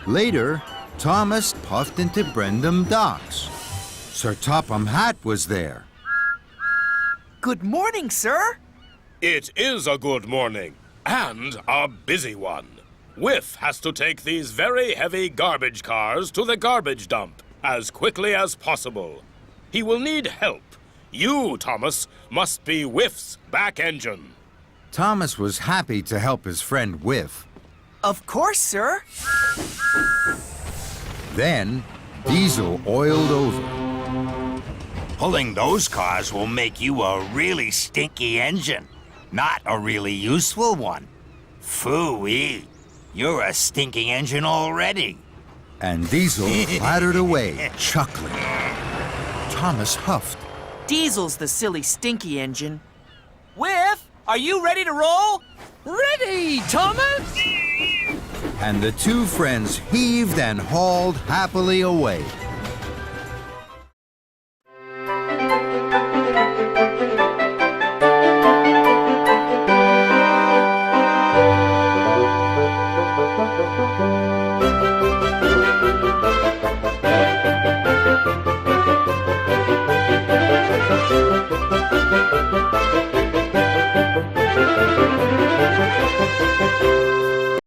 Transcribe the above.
Later, Thomas puffed into Brendam Docks. Sir Topham Hatt was there. Good morning, sir. It is a good morning, and a busy one. Whiff has to take these very heavy garbage cars to the garbage dump as quickly as possible. He will need help. You, Thomas, must be Whiff's back engine. Thomas was happy to help his friend Whiff. Of course, sir. Then, Diesel oiled over. Pulling those cars will make you a really stinky engine, not a really useful one. Phooey, you're a stinking engine already. And Diesel clattered away, chuckling. Thomas huffed. Diesel's the silly, stinky engine. Whiff, are you ready to roll? Ready, Thomas! And the two friends heaved and hauled happily away.